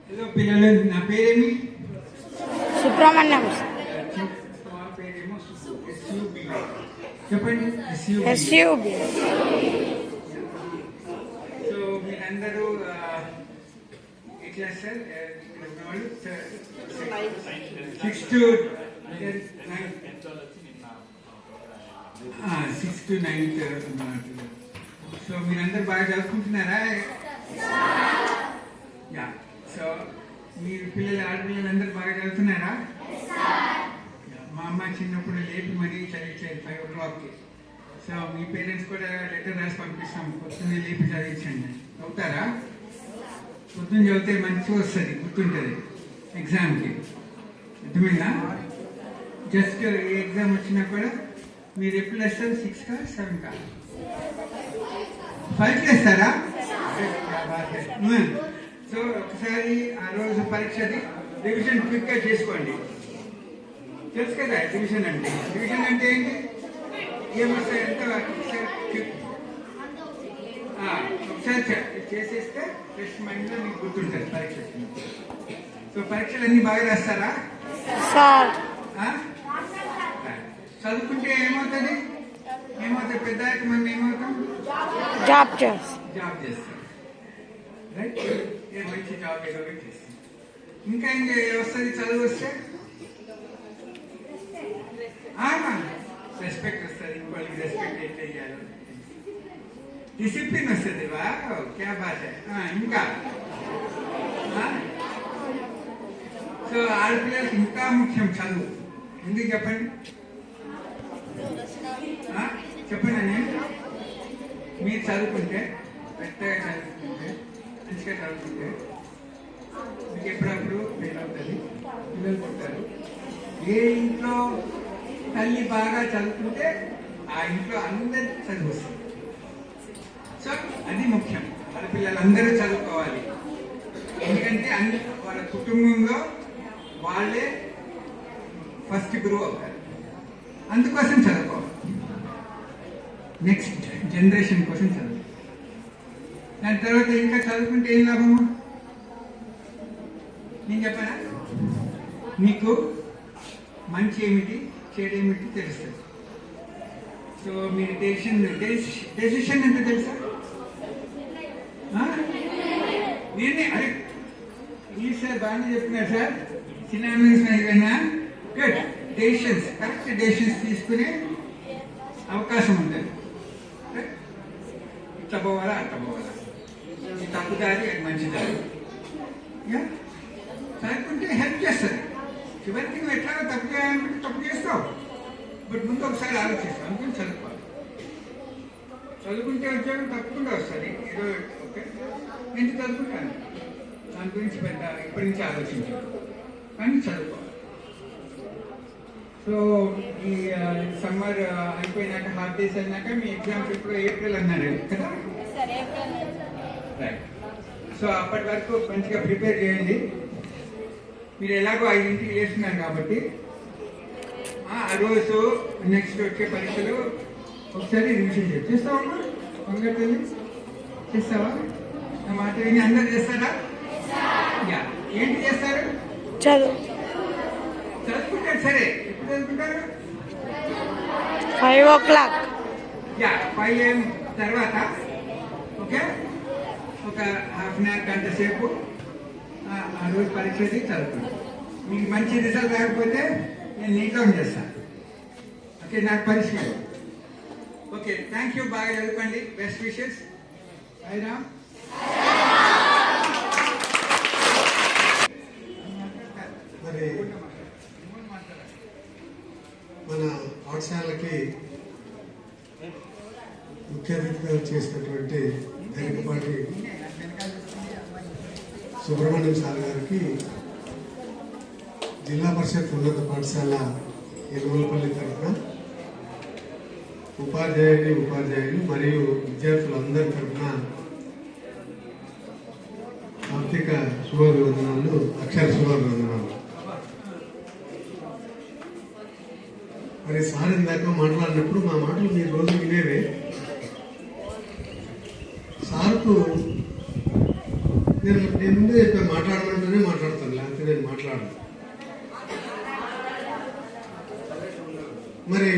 Hello పిల్లలు, నా పేరేమి? సుబ్రహ్మణ్యం. మా పేరేమో ఎస్యూబి. చెప్పండి. ఎస్యూబి. సో మీరందరూ ఏ class sir? 6 to 9th. So మీరందరూ బాగా చదువుకుంటున్నారా? యా. సో మీరు పిల్లలు, ఆడపిల్లలందరూ బాగా చదువుతున్నారా? మా అమ్మ చిన్నప్పుడు లేపి మరీ చదివించేది 5 o'clockకి. సో మీ పేరెంట్స్ కూడా లెటర్ రాసి పంపిస్తాం, పొద్దున్నే లేపి చదివించండి. అవుతారా? పొద్దున్న చదివితే మంచిగా వస్తుంది, గుర్తుంటుంది ఎగ్జామ్కి. అర్థమైందా? జస్ట్ ఏ ఎగ్జామ్ వచ్చినా కూడా మీరు ఎప్పుడు వేస్తారు? 6కా 7కా? 5కి వేస్తారా? సో ఒకసారి ఆ రోజు పరీక్షది రివిజన్ క్విక్గా చేసుకోండి. తెలుసు కదా రివిజన్ అంటే? రివిజన్ అంటే ఏంటి? ఏమొస్తాయంటే ఒకసారి చేసేస్తే ఫ్రెష్ మైండ్లో మీకు గుర్తుంటుంది పరీక్ష. సో పరీక్షలన్నీ బాగా రాస్తారా? చదువుకుంటే ఏమవుతుంది? పెద్దాక మనం ఏమవుతాం? జాబ్ చేస్తాం. రైట్? మంచి జాబ్ ఏదో చేస్తాం. ఇంకా వస్తుంది చదువు వస్తే? రెస్పెక్ట్ వస్తుంది, ఇంకోళ్ళకి రెస్పెక్ట్ ఎట్లా ఇవ్వాలి, డిసిప్లిన్ వస్తుంది. క్యా బాత్. ఇంకా సో ఆడపిల్లలకి ఇంకా ముఖ్యం చదువు. ఎందుకు చెప్పండి? చెప్పండి. నేను మీరు చదువుకుంటే, పెద్దగా చదువుకుంటే, మంచిగా చదువుకుంటే మీకు ఎప్పుడప్పుడు ఫెయిల్ అవుతుంది, పిల్లలు పుట్టారు. ఏ ఇంట్లో తల్లి బాగా చదువుకుంటే ఆ ఇంట్లో అందరికి చదువు వస్తుంది. సో అది ముఖ్యం. ఆడపిల్లలందరూ చదువుకోవాలి. ఎందుకంటే వాళ్ళ కుటుంబంలో వాళ్ళే ఫస్ట్ గురువు అవుతారు. అందుకోసం చదువుకోవాలి. నెక్స్ట్ జనరేషన్ కోసం చదువు. దాని తర్వాత ఇంకా చదువుకుంటే ఏం లాభము? నేను చెప్పనా? మీకు మంచి ఏమిటి, చెడు ఏమిటి తెలుస్తుంది. సో మీరు డెసిషన్ అంటే తెలుసా? నేనే అరే ఈ సార్ బాగానే చెప్తున్నారు సార్. సినానిమ్స్ అయినా గుడ్. డెసిషన్స్, కరెక్ట్ డెసిషన్స్ తీసుకునే అవకాశం ఉంటుంది. ఇట్లా పోవాలా, అట్లా పోవాలా, ఇది తప్పు దారి, అది మంచి దారి. చదువుకుంటే హెల్ప్ చేస్తుంది. చివరికి నువ్వు ఎట్లా తప్పు చేయాలనుకుంటే తప్పు చేస్తావు, బట్ ముందు ఒకసారి ఆలోచిస్తావు. అనుకుని చదువుకోవాలి. చదువుకుంటే ఉద్యోగం తప్పకుండా వస్తుంది. ఏదో ఓకే నేను చదువుకుంటాను, దాని గురించి పెద్ద ఇప్పటి నుంచి ఆలోచించాను, కానీ చదువుకోవాలి. సో ఈ సమ్మర్ అయిపోయినాక, హాఫ్ డేస్ అయినాక మీ ఎగ్జామ్స్ ఇప్పుడు ఏప్రిల్ అన్నారు కదా? రైట్. సో అప్పటి వరకు మంచిగా ప్రిపేర్ చేయండి. మీరు ఎలాగో 5ంటికి చేస్తున్నారు కాబట్టి ఆ రోజు నెక్స్ట్ వచ్చే పరీక్షలు ఒకసారి రివిజన్ చేస్తావమ్మా. వంగటల్లి చేస్తావా? నా మాట విని అందరు చేస్తారా? యా. ఏంటి చేస్తారు? చదువుకుంటారు. సరే, ఎప్పుడు చదువుకుంటారు? 5 o'clock. యా, 5 AM తర్వాత ఓకే, ఒక హాఫ్ అన్ అవర్, గంట సేపు ఆ రోజు పరీక్ష చదువుకుంటాను. మీకు మంచి రిజల్ట్ రాకపోతే నేను నీట్లో చేస్తాను. ఓకే, నాకు పరిష్కారం. Okay, thank you. బాగా చదువుకోండి. Best wishes. సాయిరామ్. మరి మన పాఠశాలకి ముఖ్య అతిథిగా చేసినటువంటి దేనికపాటి సుబ్రహ్మణ్యం సార్ గారికి జిల్లా పరిషత్ ఉన్నత పాఠశాల ఎనుగోలపల్లి తరఫున ఉపాధ్యాయులు మరియు విద్యార్థులందరి తరఫున ఆర్థిక శుభాభివందనాలు, అక్షర శుభాభివందనాలు. మరి సార్ ఇందాక మాట్లాడినప్పుడు మా మాటలు మీరు రోజు వినేవే. సార్కు నేను ముందే చెప్పాను, మాట్లాడమని మాట్లాడితేనే మాట్లాడతాను, లేకపోతే నేను మాట్లాడను. మరి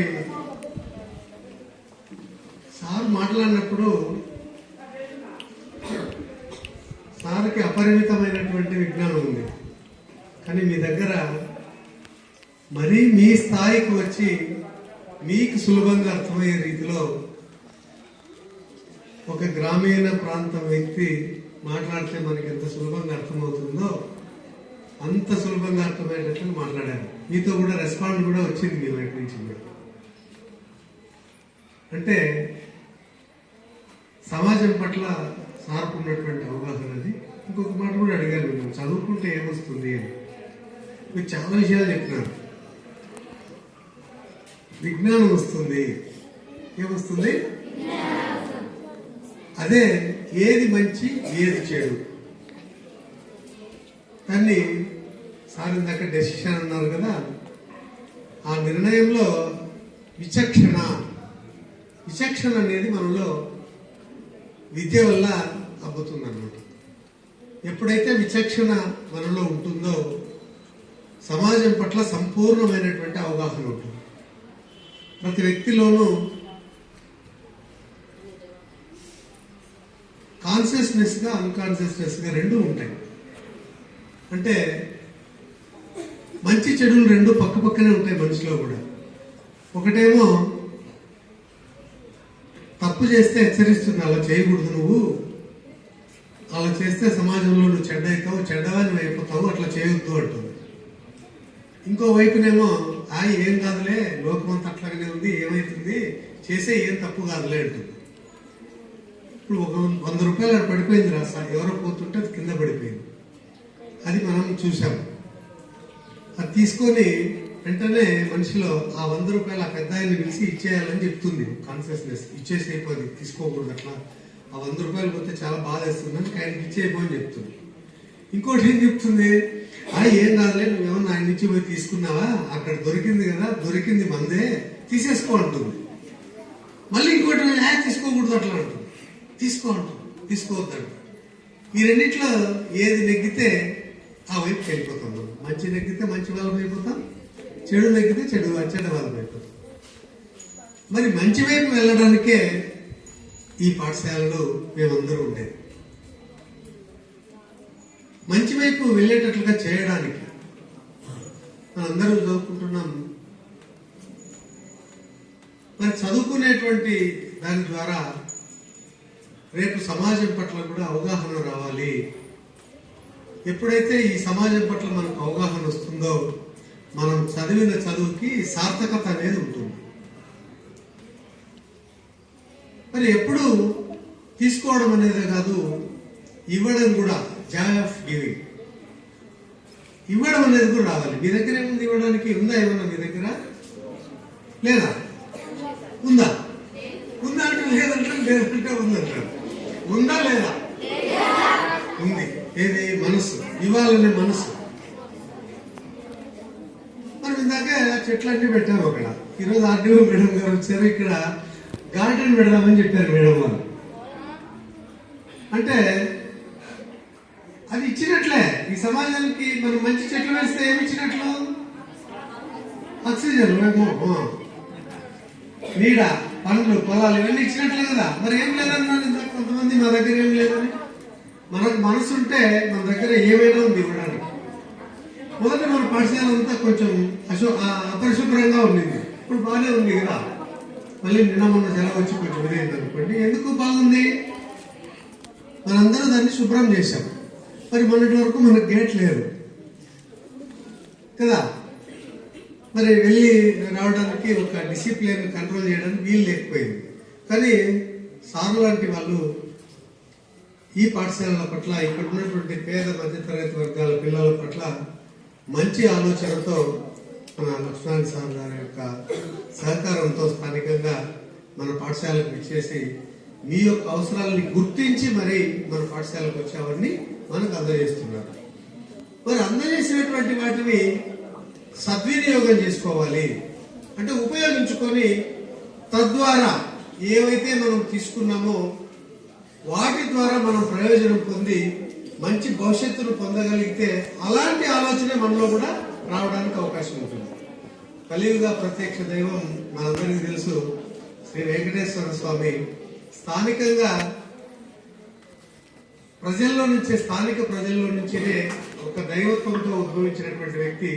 సార్ మాట్లాడినప్పుడు సార్కి అపరిమితమైనటువంటి విజ్ఞానం ఉంది, కానీ మీ దగ్గర మరీ మీ స్థాయికి వచ్చి మీకు సులభంగా అర్థమయ్యే రీతిలో ఒక గ్రామీణ ప్రాంతం వ్యక్తి మాట్లాడితే మనకి ఎంత సులభంగా అర్థమవుతుందో అంత సులభంగా అర్థమయ్యేటట్లు మాట్లాడారు. మీతో కూడా రెస్పాండ్ కూడా వచ్చింది మీ వైపు నుంచి కూడా. అంటే సమాజం పట్ల సార్కు ఉన్నటువంటి అవగాహన అది. ఇంకొక మాట కూడా అడిగాను, మేము చదువుకుంటే ఏమొస్తుంది అని. మీరు చాలా విషయాలు చెప్పినారు. విజ్ఞానం వస్తుంది, ఏమొస్తుంది? అదే ఏది మంచి ఏది చెడు దాన్ని సార్ ఇందాక డెసిషన్ అన్నారు కదా, ఆ నిర్ణయంలో విచక్షణ అనేది మనలో విద్య వల్ల అబ్బుతుంది అన్నమాట. ఎప్పుడైతే విచక్షణ మనలో ఉంటుందో సమాజం పట్ల సంపూర్ణమైనటువంటి అవగాహన ఉంటుంది. ప్రతి వ్యక్తిలోనూ కాన్షియస్నెస్ గా అన్కాన్షియస్నెస్ గా రెండు ఉంటాయి. అంటే మంచి చెడులు రెండు పక్క పక్కనే ఉంటాయి మనిషిలో కూడా. ఒకటేమో తప్పు చేస్తే హెచ్చరిస్తుంది, అలా చేయకూడదు, నువ్వు అలా చేస్తే సమాజంలో నువ్వు చెడ్డ అవుతావు, చెడ్డవాని అయిపోతావు, అట్లా చేయొద్దు అంటుంది. ఇంకో వైపునేమో ఏం కాదులే, లోకమంతా అట్లాగనే ఉంది, ఏమైతుంది, చేసే ఏం తప్పు కాదులే అంటుంది. ఇప్పుడు ఒక 100 రూపాయలు అక్కడ పడిపోయింది రా సార్, ఎవరో పోతుంటే అది కింద పడిపోయింది, అది మనం చూసాం. అది తీసుకొని వెంటనే మనిషిలో ఆ 100 రూపాయలు ఆ పెద్ద ఆయన్ని పిలిచి ఇచ్చేయాలని చెప్తుంది కాన్షియస్నెస్. ఇచ్చేసి అయిపోయింది, తీసుకోకూడదు, అట్లా ఆ 100 రూపాయలు పోతే చాలా బాధ వేస్తుందని ఆయనకి ఇచ్చేయమని చెప్తుంది. ఇంకోటి ఏం చెప్తుంది, ఏం కాదులే, నువ్వేమన్నా ఆయన నుంచి పోయి తీసుకున్నావా, అక్కడ దొరికింది కదా, దొరికింది మందే, తీసేసుకో అంటుంది. మళ్ళీ ఇంకోటి తీసుకోకూడదు అట్లా అంటుంది, తీసుకో అంటుంది, తీసుకోవద్దంట. ఈ రెండిట్లో ఏది నెగ్గితే ఆ వైపు వెళ్ళిపోతాం మనం. మంచి నెగ్గితే మంచి వాళ్ళం అయిపోతాం, చెడు నెగ్గితే చెడు వాళ్ళం అయిపోతాం. మరి మంచి వైపు వెళ్ళడానికే ఈ పాఠశాలలో మేమందరూ ఉండేది. మంచి వైపు వెళ్ళేటట్లుగా చేయడానికి మనందరూ చదువుకుంటున్నాం. మరి చదువుకునేటువంటి దాని ద్వారా రేపు సమాజం పట్ల కూడా అవగాహన రావాలి. ఎప్పుడైతే ఈ సమాజం పట్ల మనకు అవగాహన వస్తుందో మనం చదివిన చదువుకి సార్థకత అనేది ఉంటుంది. మరి ఎప్పుడు తీసుకోవడం అనేది కాదు, ఇవ్వడం కూడా, జాయ్ ఆఫ్ గివింగ్, ఇవ్వడం అనేది కూడా రావాలి. మీ దగ్గర ఏముంది ఇవ్వడానికి? ఉందా ఏమన్నా మీ దగ్గర? లేదా? ఉందా? ఉందా అంటే లేదంటే, లేదంటే ఉందంటారు. ఉందా లేదా? ఉంది. ఏది? మనసు, ఇవ్వాలనే మనసు. మనం ఇందాక చెట్లన్నీ పెట్టాము అక్కడ. ఈరోజు ఆర్డీఓ మేడం గారు వచ్చారు, ఇక్కడ గార్డెన్ పెడదామని చెప్పారు మేడం వాళ్ళు. అంటే అది ఇచ్చినట్లే ఈ సమాజానికి. మనం మంచి చెట్లు వేస్తే ఏమి ఇచ్చినట్లు? ఆక్సిజన్, నీడ, పండ్లు, పొలాలు ఇవన్నీ ఇచ్చినట్లే కదా. మరి ఏం లేదన్నారు ఇంత కొంతమంది, మా దగ్గర ఏం లేదని. మనకు మనసు ఉంటే మన దగ్గర ఏమైనా ఉంది ఇవ్వడానికి. మొదట మన పాఠశాల అంతా కొంచెం అపరిశుభ్రంగా ఉండింది, ఇప్పుడు బాగానే ఉంది కదా. మళ్ళీ నిన్న మొన్న సెలవు వచ్చి కొంచెం ఇదైంది అనుకోండి. ఎందుకు బాగుంది? మనందరూ దాన్ని శుభ్రం చేశాం. మరి మొన్నటి వరకు మనకు గేట్ లేదు కదా, మరి వెళ్ళి రావడానికి ఒక డిసిప్లిన్ కంట్రోల్ చేయడానికి వీలు లేకపోయింది. కానీ సార్ లాంటి వాళ్ళు ఈ పాఠశాలల పట్ల, ఇక్కడ ఉన్నటువంటి పేద మధ్యతరగతి వర్గాల పిల్లల పట్ల మంచి ఆలోచనతో మన లక్ష్మణ్ సార్ గారి యొక్క సహకారంతో స్థానికంగా మన పాఠశాలకు ఇచ్చేసి మీ యొక్క అవసరాలని గుర్తించి మరి మన పాఠశాలకు వచ్చేవారిని మనకు అందజేస్తున్నారు. మరి అందజేసినటువంటి వాటిని సద్వినియోగం చేసుకోవాలి. అంటే ఉపయోగించుకొని తద్వారా ఏవైతే మనం తీసుకున్నామో వాటి ద్వారా మనం ప్రయోజనం పొంది మంచి భవిష్యత్తును పొందగలిగితే అలాంటి ఆలోచన మనలో కూడా రావడానికి అవకాశం ఉంటుంది. కలియుగ ప్రత్యక్ష దైవం మనందరికీ తెలుసు, శ్రీ వెంకటేశ్వర స్వామి. స్థానికంగా స్థానిక ప్రజల్లో నుంచినే ఒక దైవత్వంతో ఉద్భవించినటువంటి వ్యక్తి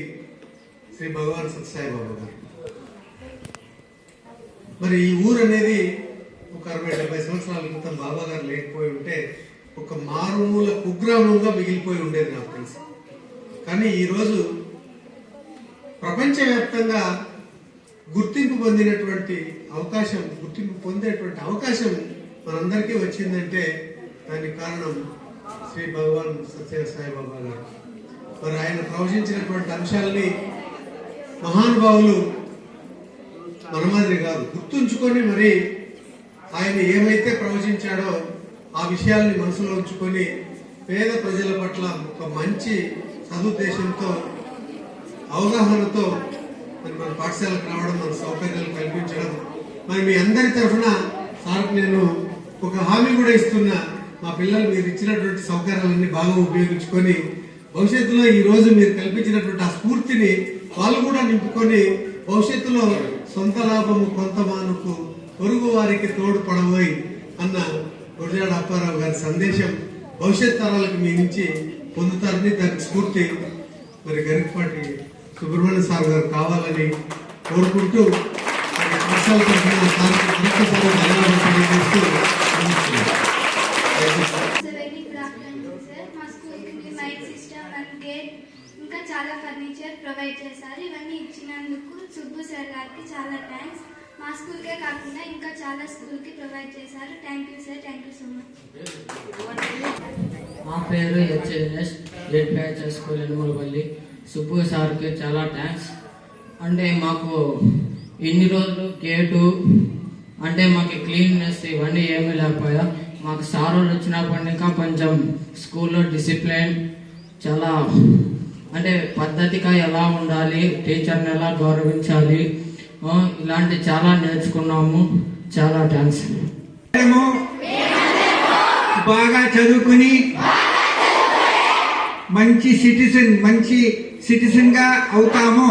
శ్రీ భగవాన్ సత్యసాయిబాబా గారు. మరి ఈ ఊరు అనేది ఒక 60-70 సంవత్సరాల క్రితం బాబా గారు లేకపోయి ఉంటే ఒక మారుమూల కుగ్రామంగా మిగిలిపోయి ఉండేది నాకు తెలుసు. కానీ ఈరోజు ప్రపంచవ్యాప్తంగా గుర్తింపు పొందేటువంటి అవకాశం మనందరికీ వచ్చిందంటే దానికి కారణం శ్రీ భగవాన్ సత్య సాయిబాబా గారు. మరి ఆయన ప్రవచించినటువంటి అంశాలని మహానుభావులు మన మాదిరి కాదు, గుర్తుంచుకొని మరి ఆయన ఏమైతే ప్రవచించాడో ఆ విషయాల్ని మనసులో ఉంచుకొని పేద ప్రజల పట్ల ఒక మంచి సదుద్దేశంతో అవగాహనతో మరి మన పాఠశాలకు రావడం, మన సౌకర్యాలు కల్పించడం. మరి మీ అందరి తరఫున సార్కి నేను ఒక హామీ కూడా ఇస్తున్నా, మా పిల్లలు మీరు ఇచ్చినటువంటి సౌకర్యాలన్నీ బాగా ఉపయోగించుకొని భవిష్యత్తులో ఈ రోజు మీరు కల్పించినటువంటి ఆ స్ఫూర్తిని వాళ్ళు కూడా నింపుకొని భవిష్యత్తులో సొంత లాభము కొంత మానుకు పొరుగు వారికి తోడ్పడబోయి అన్న గురజాడ అప్పారావు గారి సందేశం భవిష్యత్ తరాలకు మీ నుంచి పొందుతారని, దానికి స్ఫూర్తి మరి గరికపాటి సుబ్రహ్మణ్య సార్ గారు కావాలని కోరుకుంటూ పాఠశాల తరఫున సార్కి మరొకసారి ధన్యవాదాలు తెలియజేస్తూ ఇంకా చాలా ఫర్నిచర్ ప్రొవైడ్ చేశారు. ఇవన్నీ ఇచ్చినందుకు సుబ్బు సార్ గారికి చాలా థ్యాంక్స్. మా స్కూల్కే కాకుండా ఇంకా చాలా స్కూల్కి ప్రొవైడ్ చేశారు. Thank you sir, thank you so much. మా పేరు హెచ్ఎస్ జెడ్పిహెచ్ స్కూల్ ఎనుమలపల్లి. సుబ్బు సార్కి చాలా థ్యాంక్స్. అంటే మాకు ఇన్ని రోజులు గేటు అంటే మాకు క్లీన్నెస్ ఇవన్నీ ఏమీ లేకపోయా. మాకు సార్ వాళ్ళు వచ్చినప్పటి ఇంకా కొంచెం స్కూల్లో డిసిప్లిన్ చాలా అంటే పద్ధతిగా ఎలా ఉండాలి, టీచర్ని ఎలా గౌరవించాలి, ఇలాంటి చాలా నేర్చుకున్నాము. చాలా థ్యాంక్స్. బాగా చదువుకుని మంచి సిటిజన్ గా అవుతాము.